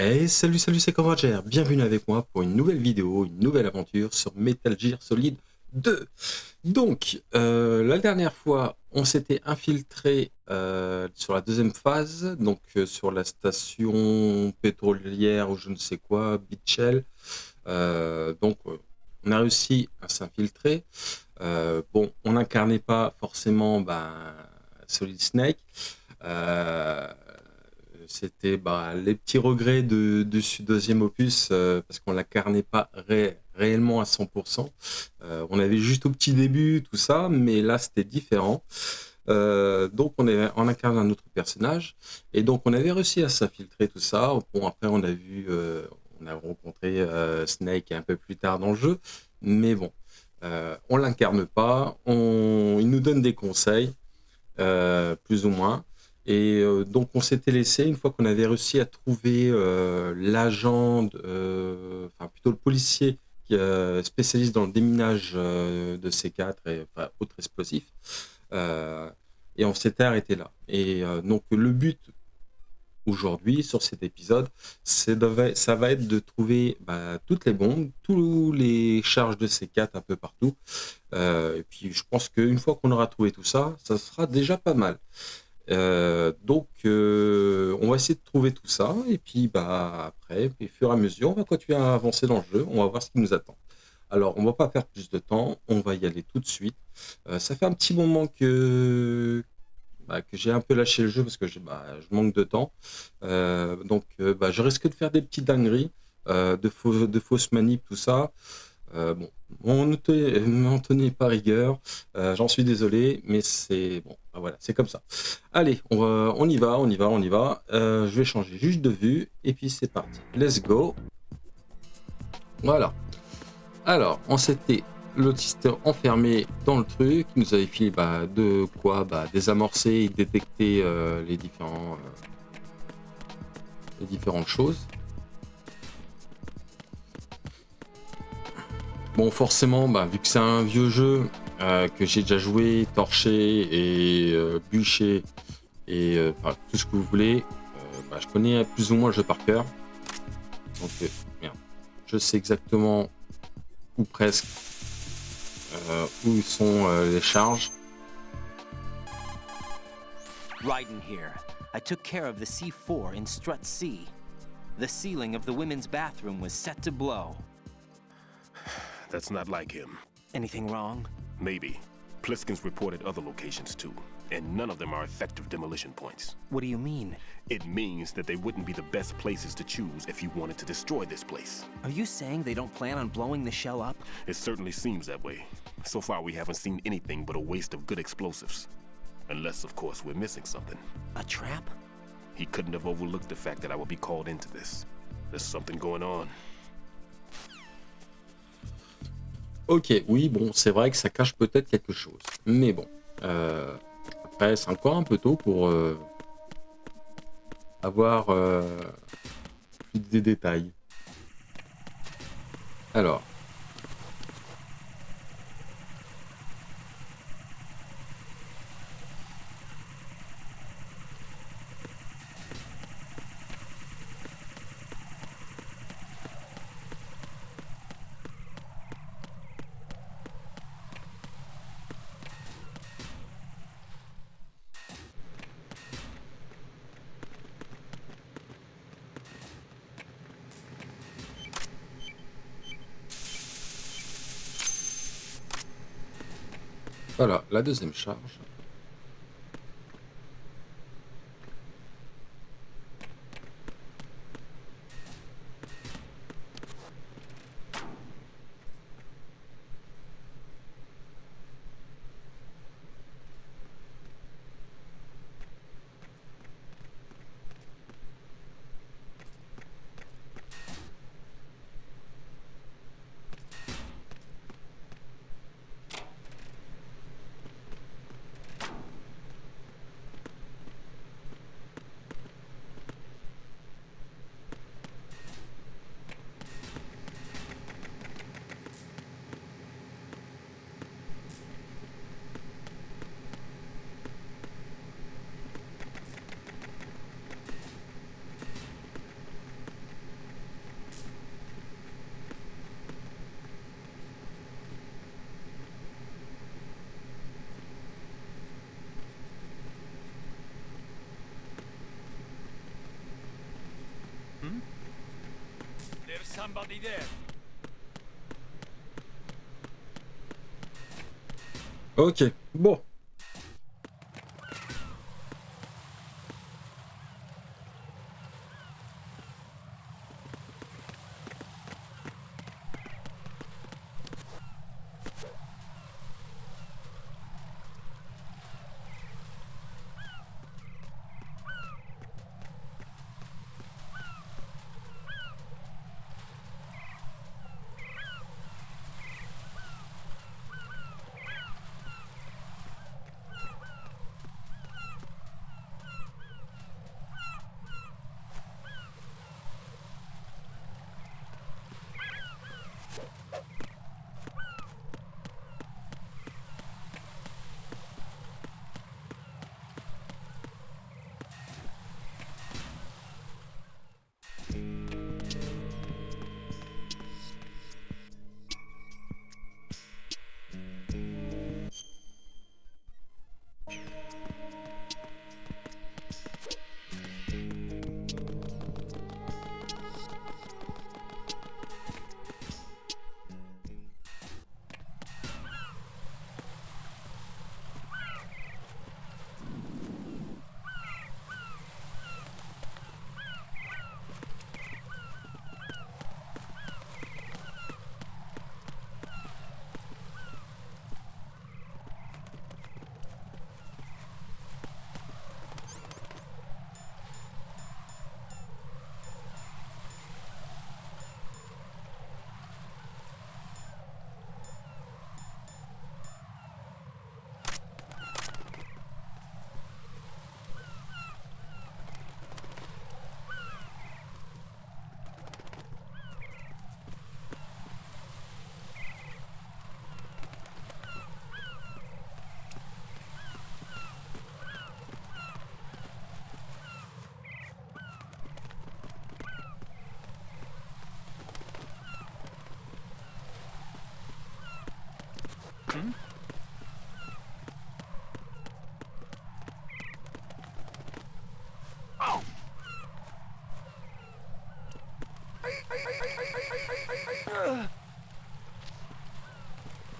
Hey, salut, c'est Konrad. Bienvenue avec moi pour une nouvelle vidéo, une nouvelle aventure sur Metal Gear Solid 2. Donc, la dernière fois, on s'était infiltré sur la deuxième phase, donc sur la station pétrolière ou je ne sais quoi, Shell. On a réussi à s'infiltrer. Bon, on n'incarnait pas forcément Solid Snake. Euh, C'était les petits regrets de ce deuxième opus parce qu'on l'incarnait pas réellement à 100%. On avait juste au petit début tout ça, mais là c'était différent. Donc on incarne un autre personnage et donc on avait réussi à s'infiltrer tout ça. Bon, après on a rencontré Snake un peu plus tard dans le jeu, mais bon, on l'incarne pas. Il nous donne des conseils plus ou moins. Et donc on s'était laissé, une fois qu'on avait réussi à trouver l'agent, enfin plutôt le policier qui spécialiste dans le déminage de C4 et autres explosifs, euh, et on s'était arrêté là. Et donc le but aujourd'hui sur cet épisode, ça va être de trouver toutes les bombes, tous les charges de C4 un peu partout. Et puis je pense qu'une fois qu'on aura trouvé tout ça, ça sera déjà pas mal. On va essayer de trouver tout ça et puis après, au fur et à mesure, on va continuer à avancer dans le jeu. On va voir ce qui nous attend. Alors, on va pas perdre plus de temps, on va y aller tout de suite. Ça fait un petit moment que j'ai un peu lâché le jeu parce que je manque de temps. Je risque de faire des petites dingueries, de fausses manips, tout ça. Bon, m'en tenez pas rigueur, j'en suis désolé, mais c'est bon, voilà, c'est comme ça. Allez, on y va. Je vais changer juste de vue et puis c'est parti. Let's go. Voilà. Alors, on s'était l'autiste enfermé dans le truc, il nous avait filé de quoi désamorcer et détecter les différentes choses. Bon, forcément, vu que c'est un vieux jeu que j'ai déjà joué, torché et bûché et tout ce que vous voulez, je connais plus ou moins le jeu par cœur. Donc, merde, je sais exactement ou presque où sont les charges. Raiden here. I took care of the C4 in Strut C. The ceiling of the women's bathroom was set to blow. That's not like him. Anything wrong? Maybe. Pliskin's reported other locations too, and none of them are effective demolition points. What do you mean? It means that they wouldn't be the best places to choose if you wanted to destroy this place. Are you saying they don't plan on blowing the shell up? It certainly seems that way. So far we haven't seen anything but a waste of good explosives. Unless, of course, we're missing something. A trap? He couldn't have overlooked the fact that I would be called into this. There's something going on. Ok, oui, bon, c'est vrai que ça cache peut-être quelque chose. Mais bon, après, c'est encore un peu tôt pour avoir plus des détails. Alors. Voilà, la deuxième charge. somebody there. Ok, bon.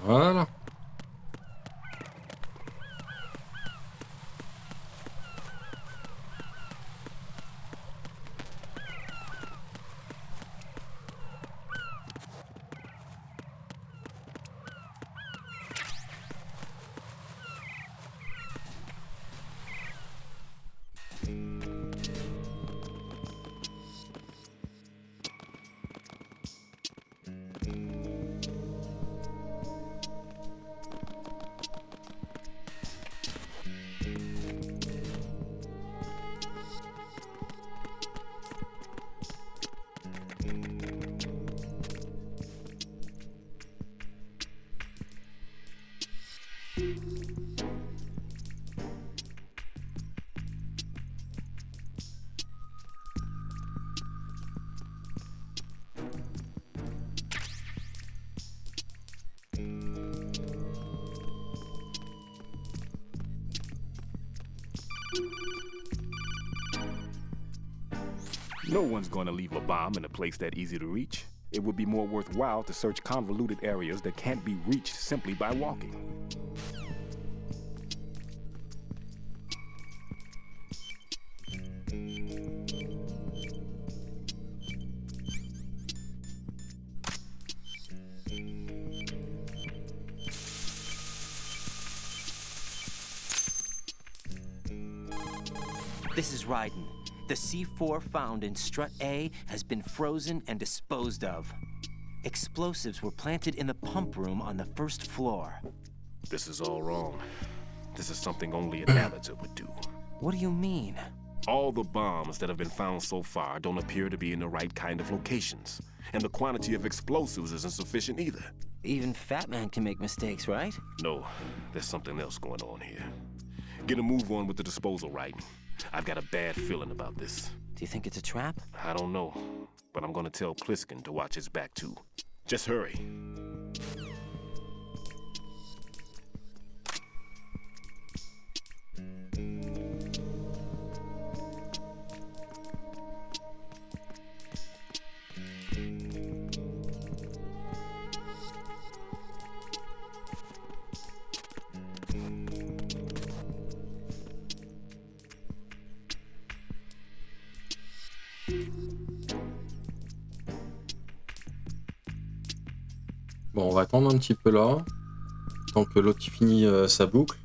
Voilà. No one's going to leave a bomb in a place that easy to reach. It would be more worthwhile to search convoluted areas that can't be reached simply by walking. This is Raiden. The C4 found in strut A has been frozen and disposed of. Explosives were planted in the pump room on the first floor. This is all wrong. This is something only an amateur would do. What do you mean? All the bombs that have been found so far don't appear to be in the right kind of locations. And the quantity of explosives isn't sufficient either. Even Fat Man can make mistakes, right? No, there's something else going on here. Get a move on with the disposal, Raiden. I've got a bad feeling about this. Do you think it's a trap? I don't know, but I'm gonna tell Pliskin to watch his back too. Just hurry. Bon, on va attendre un petit peu là, tant que l'autre finit sa boucle.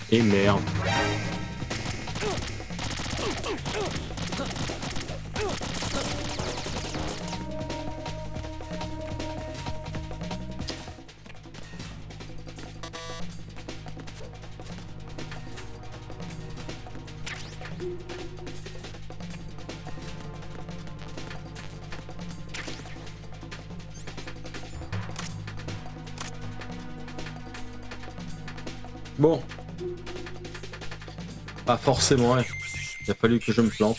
Et merde. Bon. Pas forcément, hein. Il a fallu que je me plante.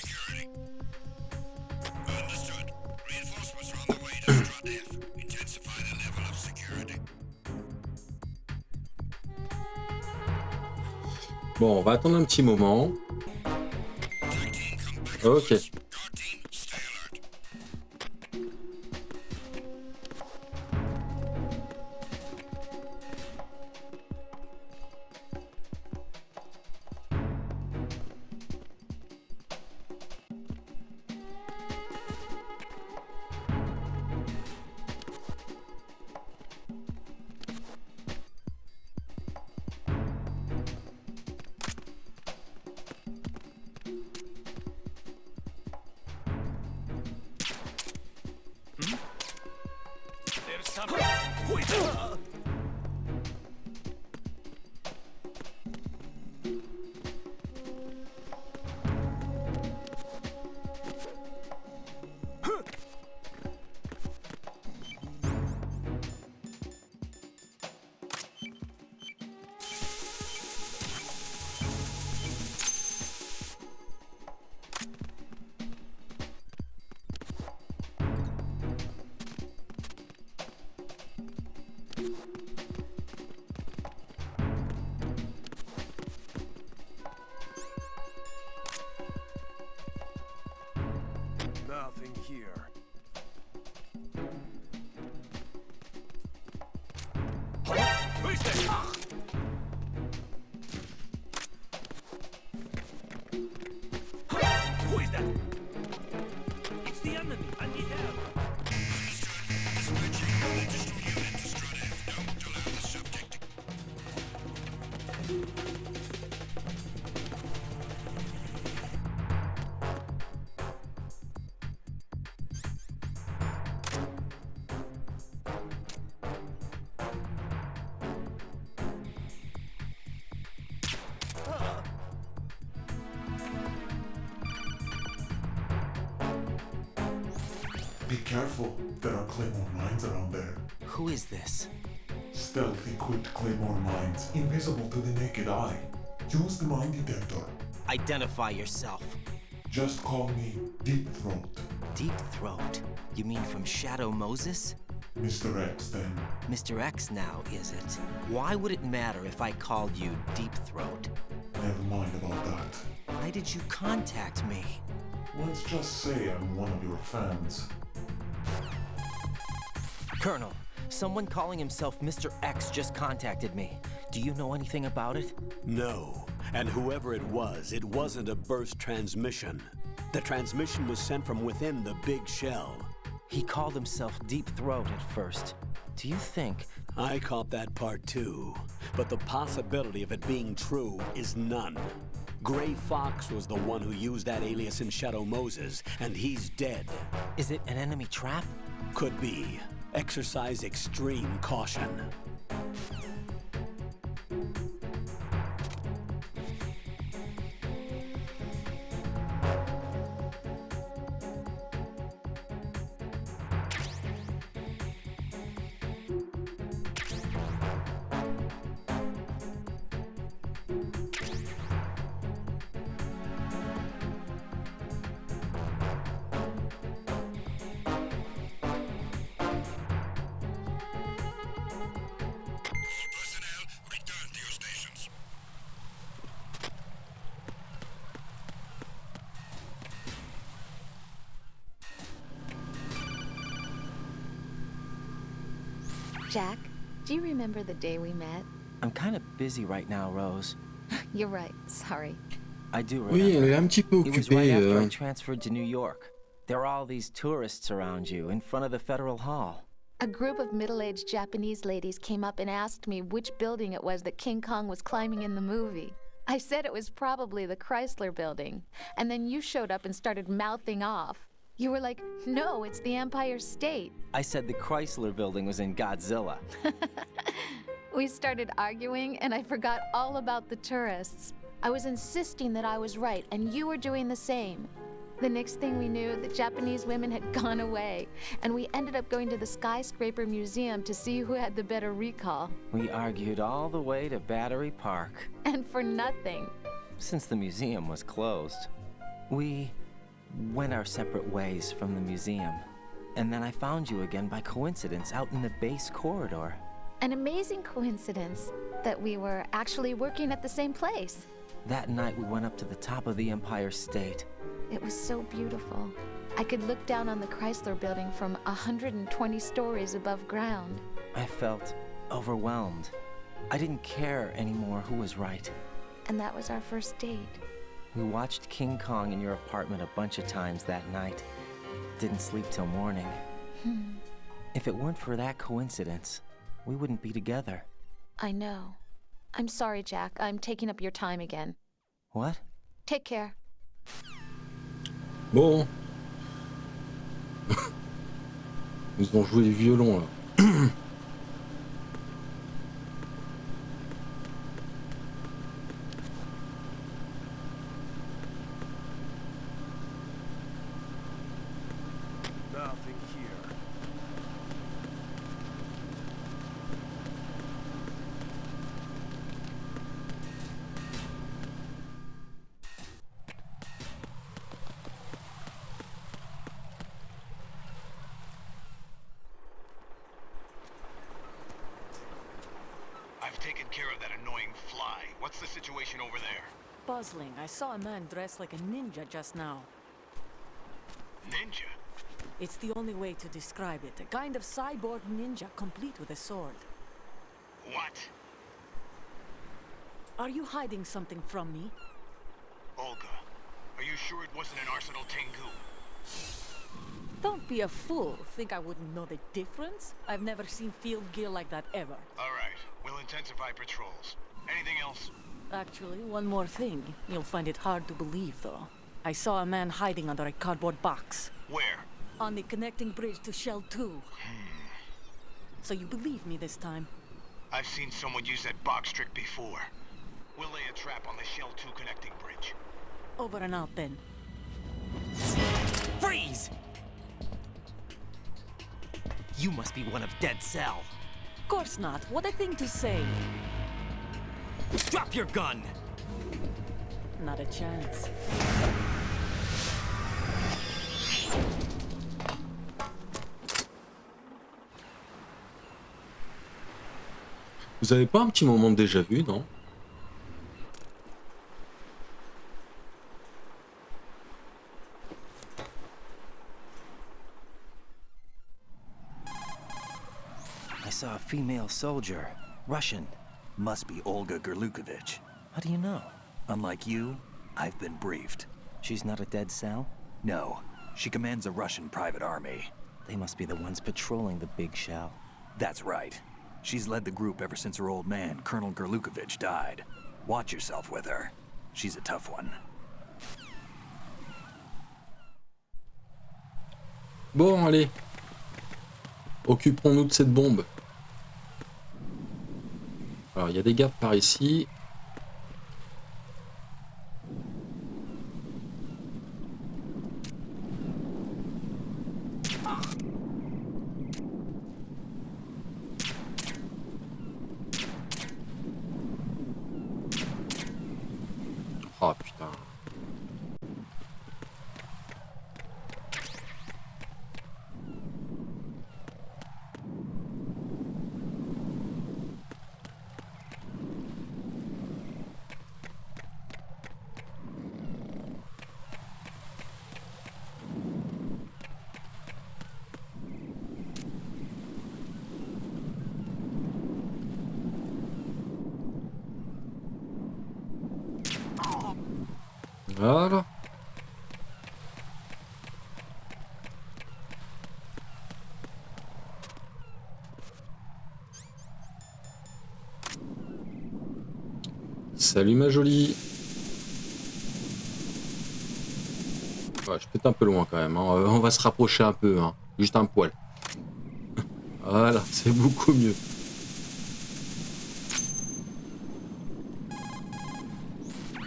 Bon, on va attendre un petit moment. Ok. Nothing here. Who's this? Who is that? It's the enemy. I need help. Be careful, there are claymore mines around there. Who is this? Stealth equipped claymore mines, invisible to the naked eye. Use the mine detector. Identify yourself. Just call me Deep Throat. Deep Throat? You mean from Shadow Moses? Mr. X, then. Mr. X now, is it? Why would it matter if I called you Deep Throat? Never mind about that. Why did you contact me? Let's just say I'm one of your fans. Colonel, someone calling himself Mr. X just contacted me. Do you know anything about it? No, and whoever it wasn't a burst transmission. The transmission was sent from within the big shell. He called himself Deep Throat at first. Do you think... I caught that part too, but the possibility of it being true is none. Gray Fox was the one who used that alias in Shadow Moses, and he's dead. Is it an enemy trap? Could be. Exercise extreme caution. Jack, do you remember the day we met? I'm kind of busy right now, Rose. You're right, sorry. I do remember. Oui, elle est un petit peu It was right occupée. after I transferred to New York. There were all these tourists around you in front of the Federal Hall. A group of middle-aged Japanese ladies came up and asked me which building it was that King Kong was climbing in the movie. I said it was probably the Chrysler building, and then you showed up and started mouthing off. You were like, no, it's the Empire State. I said the Chrysler building was in Godzilla. We started arguing, and I forgot all about the tourists. I was insisting that I was right, and you were doing the same. The next thing we knew, the Japanese women had gone away, and we ended up going to the Skyscraper Museum to see who had the better recall. We argued all the way to Battery Park. And for nothing. Since the museum was closed, we went our separate ways from the museum. And then I found you again by coincidence out in the base corridor. An amazing coincidence that we were actually working at the same place. That night we went up to the top of the Empire State. It was so beautiful. I could look down on the Chrysler building from 120 stories above ground. I felt overwhelmed. I didn't care anymore who was right. And that was our first date. We watched King Kong in your apartment a bunch of times that night. Didn't sleep till morning. If it weren't for that coincidence, we wouldn't be together. I know. I'm sorry, Jack. I'm taking up your time again. What? Take care. Bon. Ils ont joué le violon là. Nothing here. I've taken care of that annoying fly. What's the situation over there? Puzzling. I saw a man dressed like a ninja just now. Ninja? It's the only way to describe it. A kind of cyborg ninja, complete with a sword. What? Are you hiding something from me? Olga, are you sure it wasn't an Arsenal Tengu? Don't be a fool. Think I wouldn't know the difference? I've never seen field gear like that ever. All right, we'll intensify patrols. Anything else? Actually, one more thing. You'll find it hard to believe, though. I saw a man hiding under a cardboard box. Where? On the connecting bridge to Shell 2. So you believe me this time? I've seen someone use that box trick before. We'll lay a trap on the Shell 2 connecting bridge. Over and out, then. Freeze! You must be one of Dead Cell. Of course not. What a thing to say. Drop your gun! Not a chance. Vous avez pas un petit moment de déjà vu, non? I saw a female soldier. Russian. Must be Olga Gerlukovich. How do you know? Unlike you, I've been briefed. She's not a Dead Cell? No, she commands a Russian private army. They must be the ones patrolling the big shell. That's right. She's led the group ever since her old man, Colonel Gerlukovich, died. Watch yourself with her. She's a tough one. Bon, allez. Occupons-nous de cette bombe. Alors, il y a des gardes par ici. Oh putain. Voilà. Salut ma jolie. Ouais, je peux être un peu loin quand même. Hein. On va se rapprocher un peu. Hein. Juste un poil. Voilà, c'est beaucoup mieux.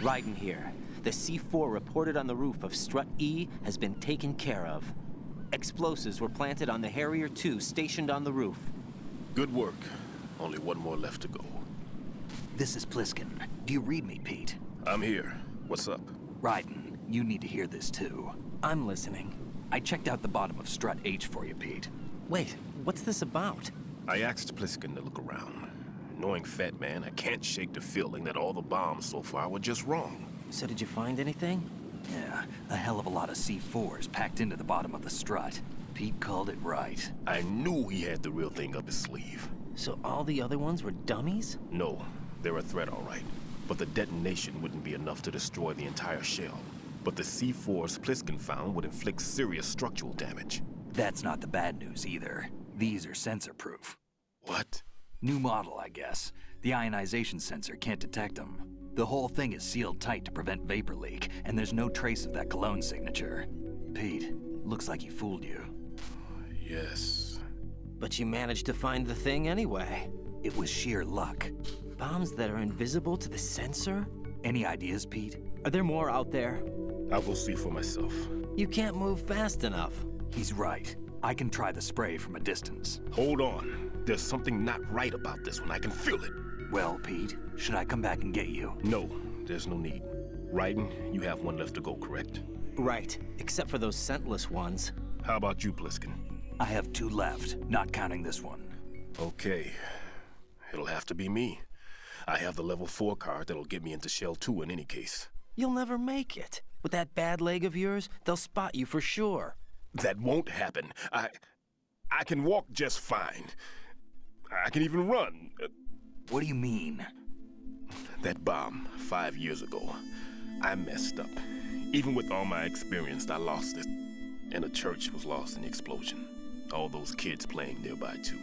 Raiden here. The C4 reported on the roof of strut E has been taken care of. Explosives were planted on the Harrier 2 stationed on the roof. Good work. Only one more left to go. This is Pliskin. Do you read me, Pete? I'm here. What's up? Raiden, you need to hear this too. I'm listening. I checked out the bottom of strut H for you, Pete. Wait, what's this about? I asked Pliskin to look around. Knowing Fat Man, I can't shake the feeling that all the bombs so far were just wrong. So did you find anything? Yeah, a hell of a lot of C4s packed into the bottom of the strut. Pete called it right. I knew he had the real thing up his sleeve. So all the other ones were dummies? No, they're a threat, all right. But the detonation wouldn't be enough to destroy the entire shell. But the C4s Pliskin found would inflict serious structural damage. That's not the bad news either. These are sensor-proof. What? New model, I guess. The ionization sensor can't detect them. The whole thing is sealed tight to prevent vapor leak, and there's no trace of that cologne signature. Pete, looks like he fooled you. Yes. But you managed to find the thing anyway. It was sheer luck. Bombs that are invisible to the sensor? Any ideas, Pete? Are there more out there? I'll go see for myself. You can't move fast enough. He's right. I can try the spray from a distance. Hold on. There's something not right about this one. I can feel it. Well, Pete, should I come back and get you? No, there's no need. Raiden, you have one left to go, correct? Right, except for those scentless ones. How about you, Pliskin? I have 2 left, not counting this one. Okay. It'll have to be me. I have the level 4 card that'll get me into Shell 2 in any case. You'll never make it. With that bad leg of yours, they'll spot you for sure. That won't happen. I can walk just fine. I can even run. What do you mean? That bomb 5 years ago. I messed up. Even with all my experience, I lost it. And the church was lost in the explosion. All those kids playing nearby, too.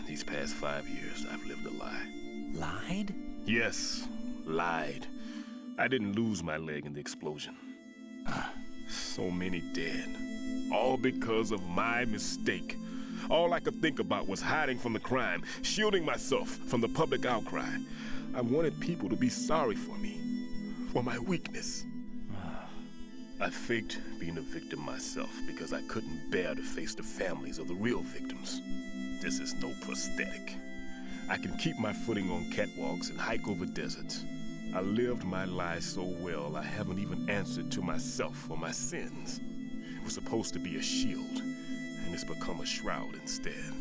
These past 5 years, I've lived a lie. Lied? Yes, lied. I didn't lose my leg in the explosion. So many dead. All because of my mistake. All I could think about was hiding from the crime, shielding myself from the public outcry. I wanted people to be sorry for me, for my weakness. I faked being a victim myself because I couldn't bear to face the families of the real victims. This is no prosthetic. I can keep my footing on catwalks and hike over deserts. I lived my life so well I haven't even answered to myself for my sins. It was supposed to be a shield, and it's become a shroud instead.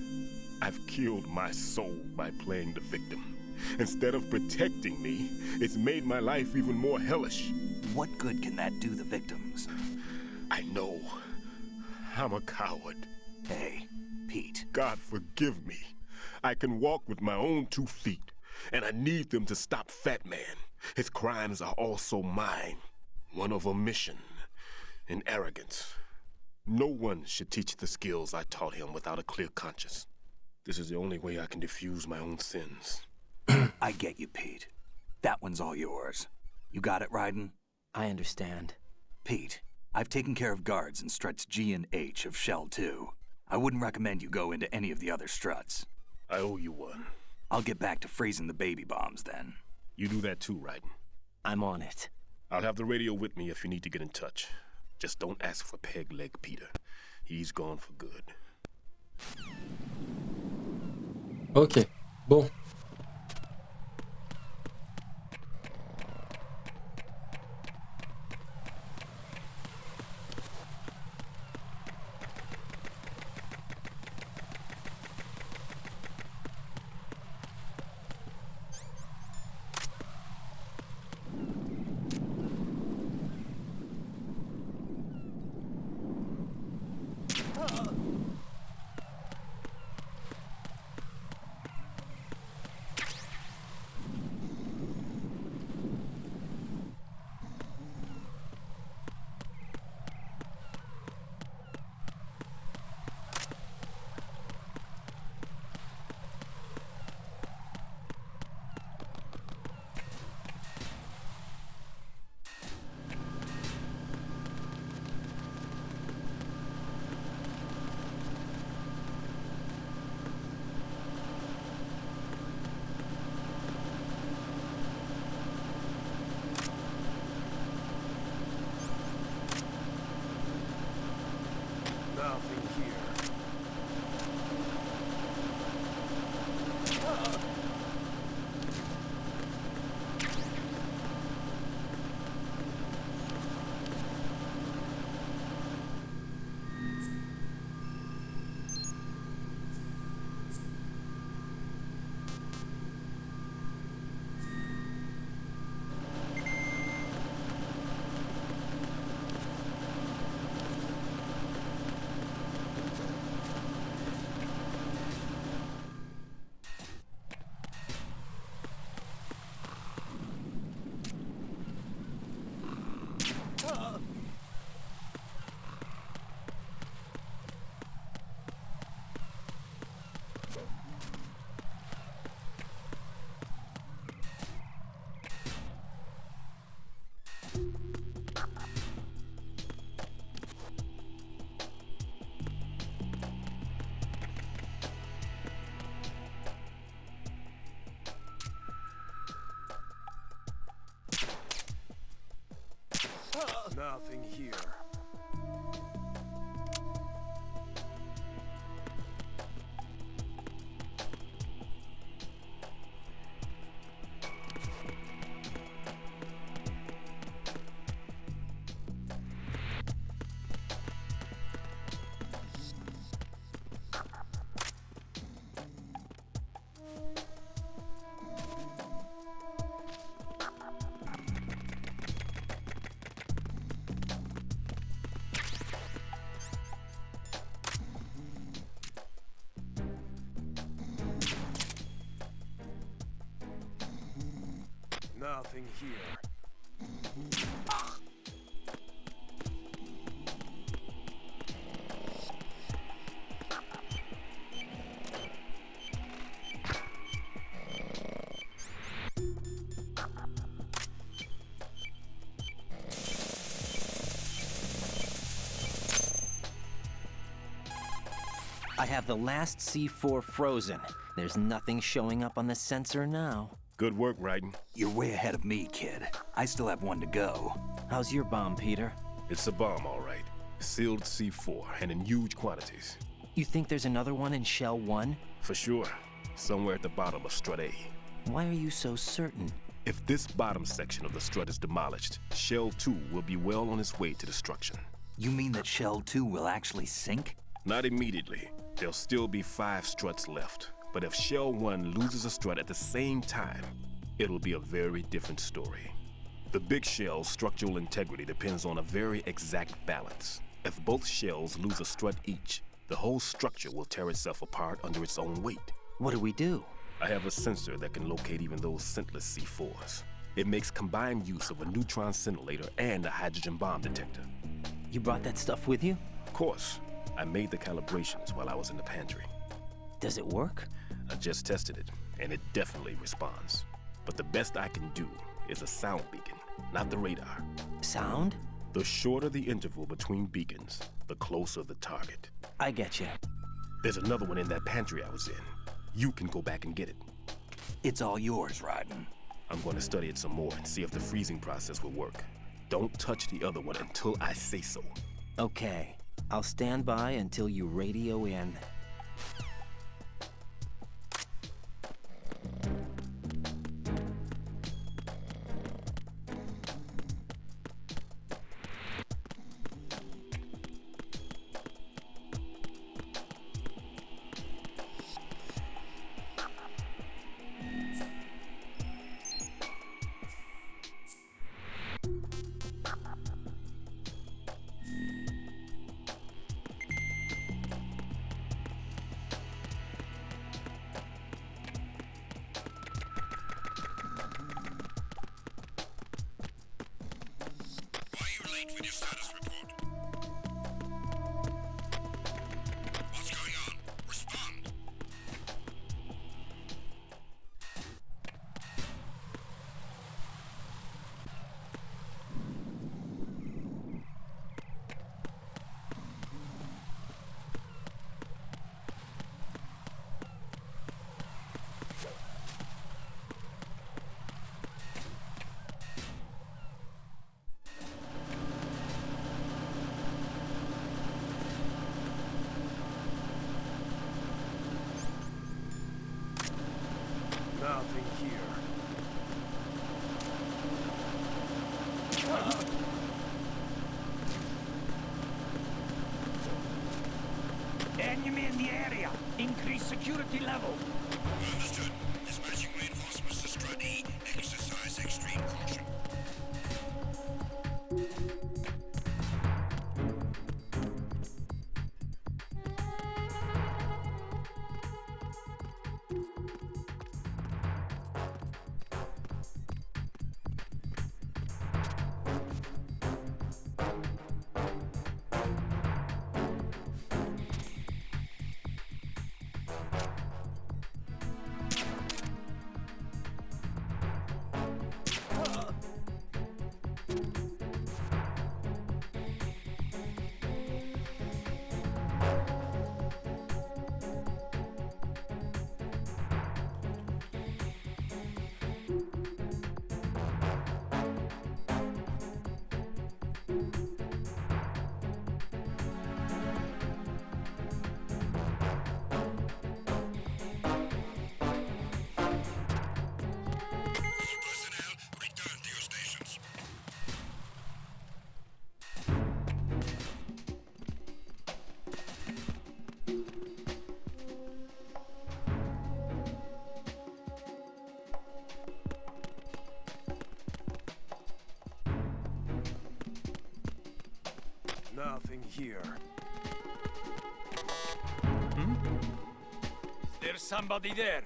I've killed my soul by playing the victim. Instead of protecting me, it's made my life even more hellish. What good can that do the victims? I know. I'm a coward. Hey, Pete. God forgive me. I can walk with my own 2 feet, and I need them to stop Fat Man. His crimes are also mine. One of omission and arrogance. No one should teach the skills I taught him without a clear conscience. This is the only way I can diffuse my own sins. I get you, Pete. That one's all yours. You got it, Raiden? I understand. Pete, I've taken care of guards in struts G and H of Shell 2. I wouldn't recommend you go into any of the other struts. I owe you one. I'll get back to freezing the baby bombs then. You do that too, Raiden. I'm on it. I'll have the radio with me if you need to get in touch. Just don't ask for Peg Leg Peter. He's gone for good. Ok, bon. Nothing here. Nothing here. Nothing here. I have the last C4 frozen. There's nothing showing up on the sensor now. Good work, Raiden. You're way ahead of me, kid. I still have one to go. How's your bomb, Peter? It's a bomb, all right. Sealed C4, and in huge quantities. You think there's another one in Shell 1? For sure. Somewhere at the bottom of Strut A. Why are you so certain? If this bottom section of the strut is demolished, Shell 2 will be well on its way to destruction. You mean that Shell 2 will actually sink? Not immediately. There'll still be 5 struts left. But if Shell 1 loses a strut at the same time, it'll be a very different story. The big shell's structural integrity depends on a very exact balance. If both shells lose a strut each, the whole structure will tear itself apart under its own weight. What do? I have a sensor that can locate even those scentless C4s. It makes combined use of a neutron scintillator and a hydrogen bomb detector. You brought that stuff with you? Of course. I made the calibrations while I was in the pantry. Does it work? I just tested it, and it definitely responds. But the best I can do is a sound beacon, not the radar. Sound? The shorter the interval between beacons, the closer the target. I get you. There's another one in that pantry I was in. You can go back and get it. It's all yours, Raiden. I'm going to study it some more and see if the freezing process will work. Don't touch the other one until I say so. Okay. I'll stand by until you radio in. With your status report. What's going on? Respond. enemy in the area. Increase security level. Understood. Dispatching reinforcements to Strut E. Exercise extreme caution. Nothing here. Is there somebody there?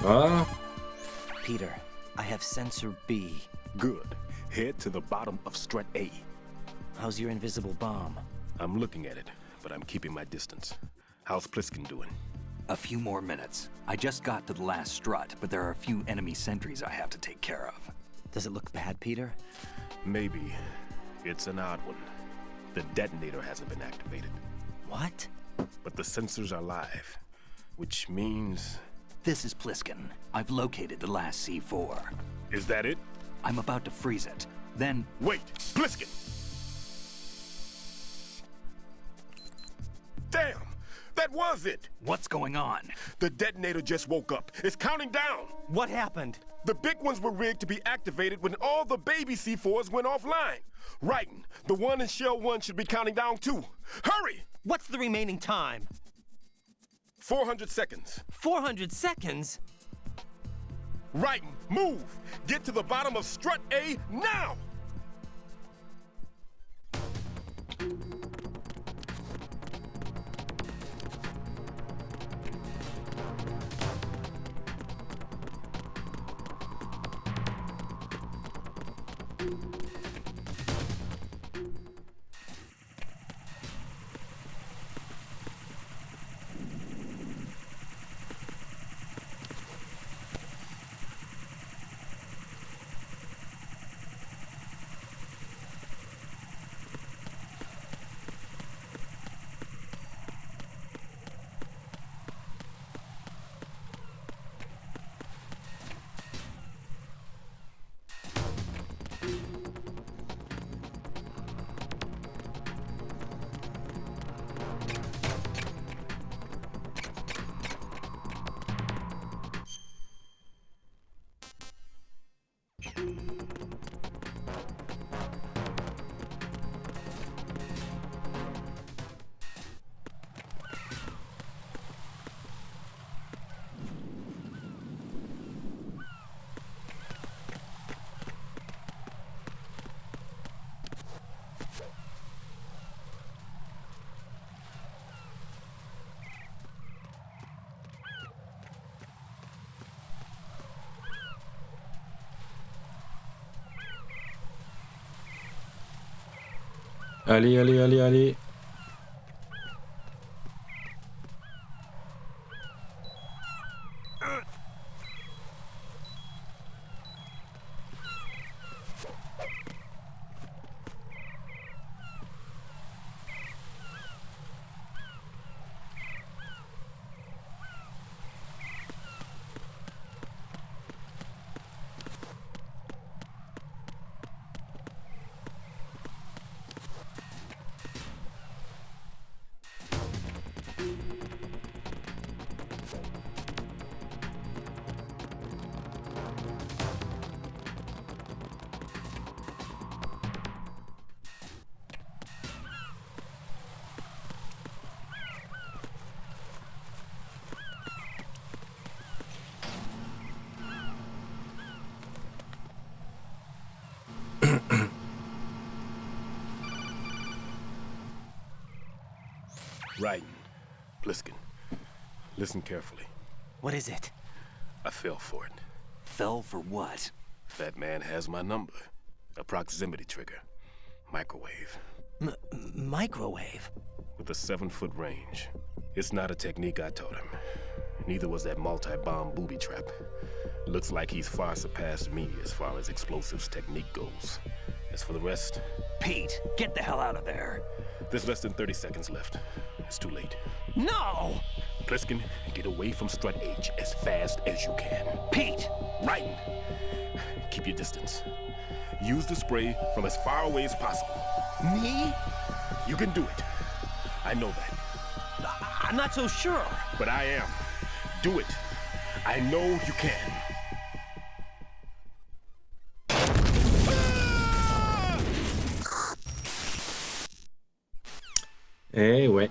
Voilà. Peter, I have sensor B. Good. Head to the bottom of strut A. How's your invisible bomb? I'm looking at it, but I'm keeping my distance. How's Pliskin doing? A few more minutes. I just got to the last strut, but there are a few enemy sentries I have to take care of. Does it look bad, Peter? Maybe. It's an odd one. The detonator hasn't been activated. What? But the sensors are live, which means... This is Pliskin. I've located the last C4. Is that it? I'm about to freeze it. Then... Wait! Pliskin! Damn! That was it! What's going on? The detonator just woke up. It's counting down! What happened? The big ones were rigged to be activated when all the baby C4s went offline. Raiden, the one in Shell 1 should be counting down too. Hurry! What's the remaining time? 400 seconds. 400 seconds? Raiden, move! Get to the bottom of strut A now! Allez, allez, allez, allez. Raiden, Pliskin, listen carefully. What is it? I fell for it. Fell for what? That man has my number. A proximity trigger. Microwave. Microwave? With a 7-foot range. It's not a technique I taught him. Neither was that multi-bomb booby trap. Looks like he's far surpassed me as far as explosives technique goes. As for the rest... Pete, get the hell out of there. There's less than 30 seconds left. It's too late. No! Pliskin, get away from strut H as fast as you can. Pete! Raiden, keep your distance. Use the spray from as far away as possible. Me? You can do it. I know that. I'm not so sure. But I am. Do it. I know you can. Eh ouais.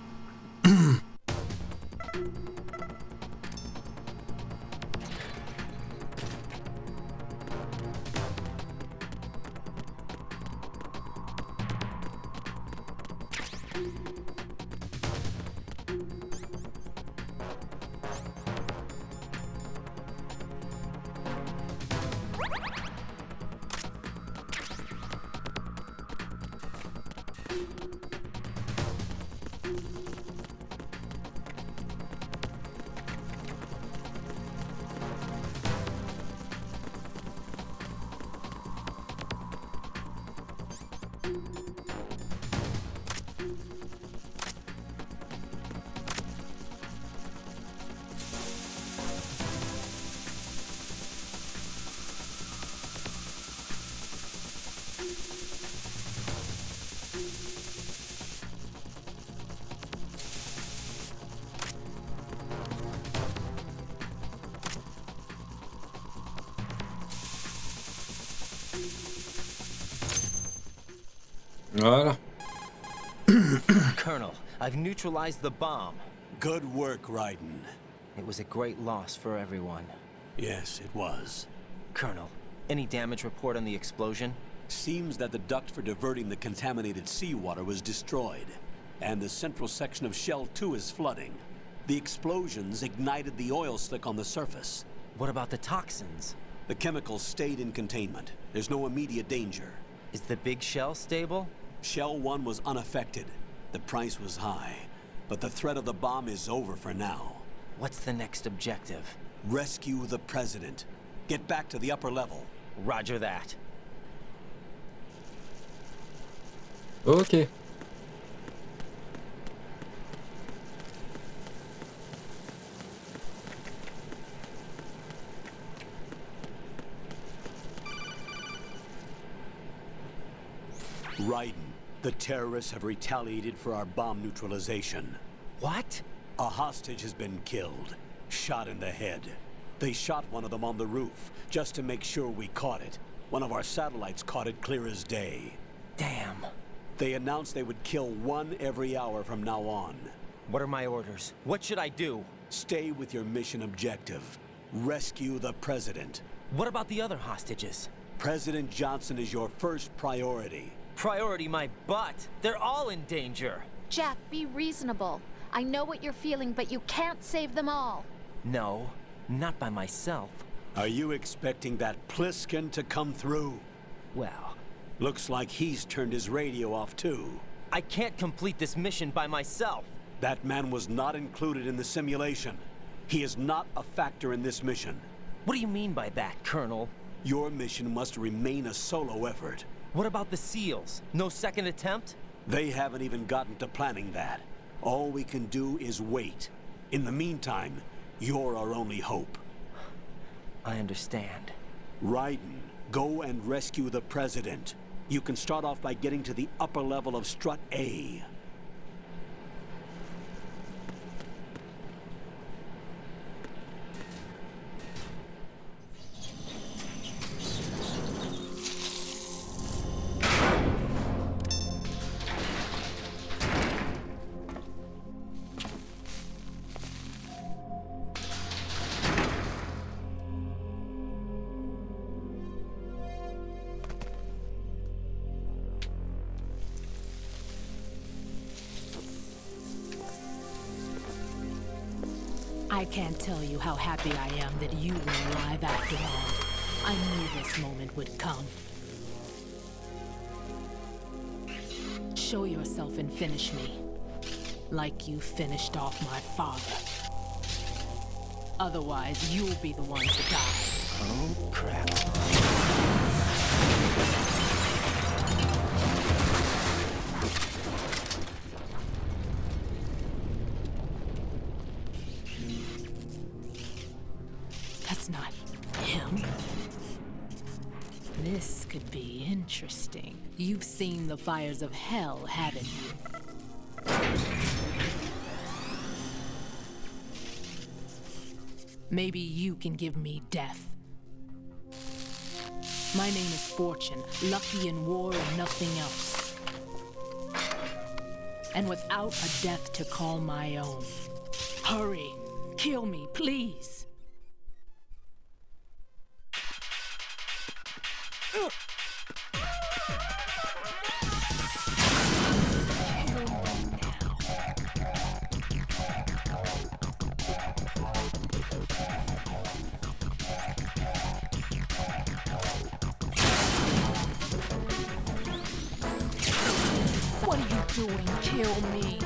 Voilà. Colonel, I've neutralized the bomb. Good work, Raiden. It was a great loss for everyone. Yes, it was. Colonel, any damage report on the explosion? Seems that the duct for diverting the contaminated seawater was destroyed, and the central section of Shell 2 is flooding. The explosions ignited the oil slick on the surface. What about the toxins? The chemicals stayed in containment. There's no immediate danger. Is the big shell stable? Shell 1 was unaffected. The price was high, but the threat of the bomb is over for now. What's the next objective? Rescue the President. Get back to the upper level. Roger that. Ok. Raiden, the terrorists have retaliated for our bomb neutralization. What? A hostage has been killed, shot in the head. They shot one of them on the roof, just to make sure we caught it. One of our satellites caught it clear as day. Damn. They announced they would kill one every hour from now on. What are my orders? What should I do? Stay with your mission objective. Rescue the President. What about the other hostages? President Johnson is your first priority. Priority my butt. They're all in danger. Jack, be reasonable. I know what you're feeling, but you can't save them all. No, not by myself. Are you expecting that Pliskin to come through? Well, looks like he's turned his radio off too. I can't complete this mission by myself. That man was not included in the simulation. He is not a factor in this mission. What do you mean by that, Colonel? Your mission must remain a solo effort. What about the SEALs? No second attempt? They haven't even gotten to planning that. All we can do is wait. In the meantime, you're our only hope. I understand. Raiden, go and rescue the President. You can start off by getting to the upper level of Strut A. I can't tell you how happy I am that you were alive after all. I knew this moment would come. Show yourself and finish me. Like you finished off my father. Otherwise, you'll be the one to die. Oh, crap. That's not him. This could be interesting. You've seen the fires of hell, haven't you? Maybe you can give me death. My name is Fortune, lucky in war and nothing else. And without a death to call my own. Hurry, kill me, please. What are you doing? Kill me.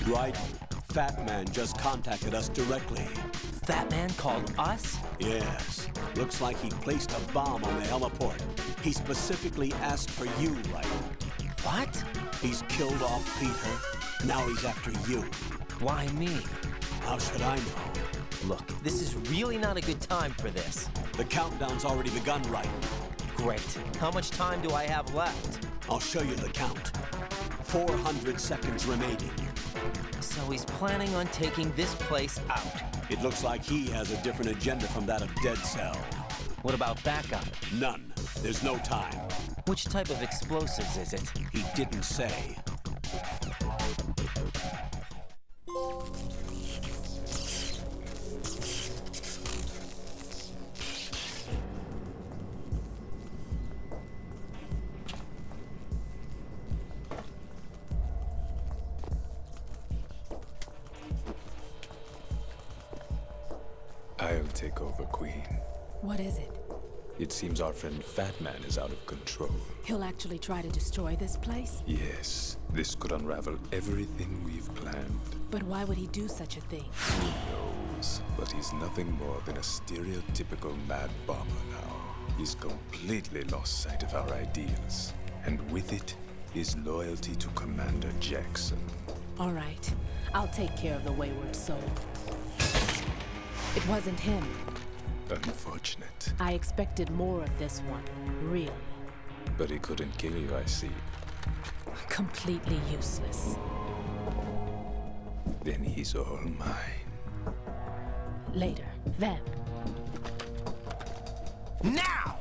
Right? Fat Man just contacted us directly. Fat Man called us? Yes. Looks like he placed a bomb on the heliport. He specifically asked for you, Raiden. What? He's killed off Peter. Now he's after you. Why me? How should I know? Look, this is really not a good time for this. The countdown's already begun, Raiden. Great. How much time do I have left? I'll show you the count. 400 seconds remaining. So he's planning on taking this place out. It looks like he has a different agenda from that of Dead Cell. What about backup? None. There's no time. Which type of explosives is it? He didn't say. I'll take over, Queen. What is it? It seems our friend Fat Man is out of control. He'll actually try to destroy this place? Yes, this could unravel everything we've planned. But why would he do such a thing? Who knows? But he's nothing more than a stereotypical mad bomber now. He's completely lost sight of our ideals. And with it, his loyalty to Commander Jackson. All right. I'll take care of the wayward soul. It wasn't him. Unfortunate. I expected more of this one, really. But he couldn't kill you, I see. Completely useless. Then he's all mine. Later. Then. Now!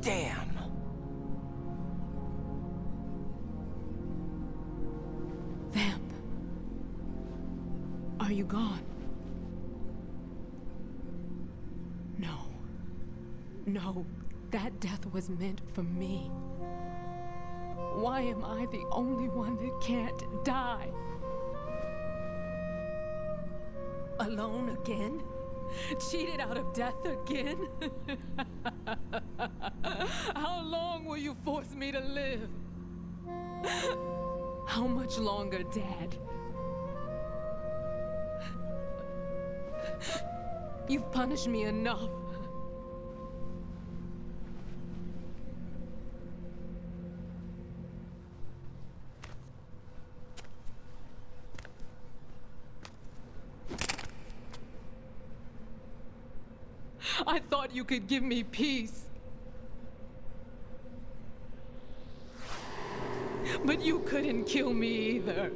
Damn! Vamp. Are you gone? No. No, that death was meant for me. Why am I the only one that can't die? Alone again? Cheated out of death again? How long will you force me to live? How much longer, Dad? You've punished me enough. I thought you could give me peace. But you couldn't kill me either.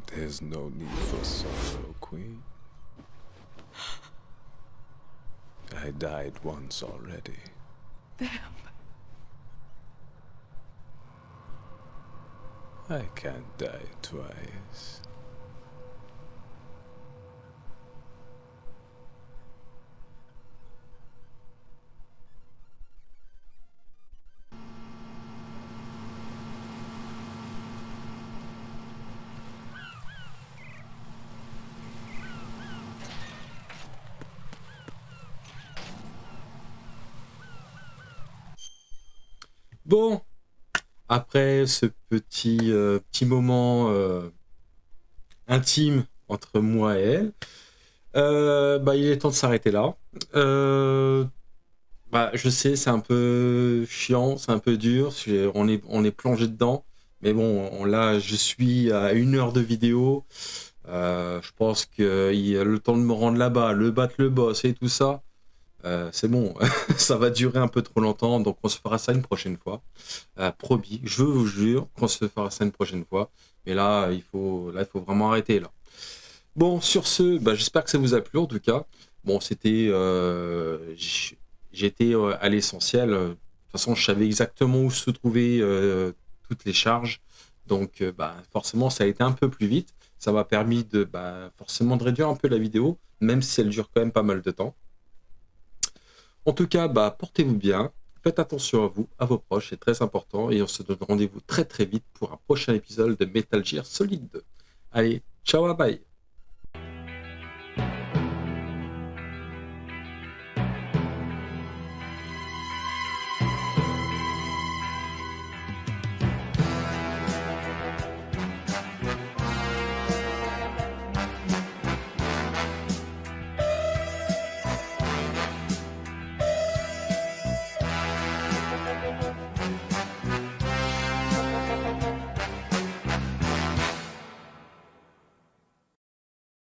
There's no need for sorrow, Queen. I died once already. Vamp. I can't die twice. Bon, après ce petit moment intime entre moi et elle, il est temps de s'arrêter là. Je sais, c'est un peu chiant, c'est un peu dur, on est plongé dedans, mais bon, là, je suis à 1 heure de vidéo. Je pense que le temps de me rendre là-bas, battre le boss et tout ça, c'est bon, ça va durer un peu trop longtemps, donc on se fera ça une prochaine fois. Promis, je vous jure qu'on se fera ça une prochaine fois. Mais là, il faut vraiment arrêter là. Bon, sur ce, j'espère que ça vous a plu en tout cas. Bon, c'était, j'étais à l'essentiel. De toute façon, je savais exactement où se trouvaient toutes les charges. Donc, forcément, ça a été un peu plus vite. Ça m'a permis forcément de réduire un peu la vidéo, même si elle dure quand même pas mal de temps. En tout cas, portez-vous bien, faites attention à vous, à vos proches, c'est très important, et on se donne rendez-vous très très vite pour un prochain épisode de Metal Gear Solid 2. Allez, ciao, bye.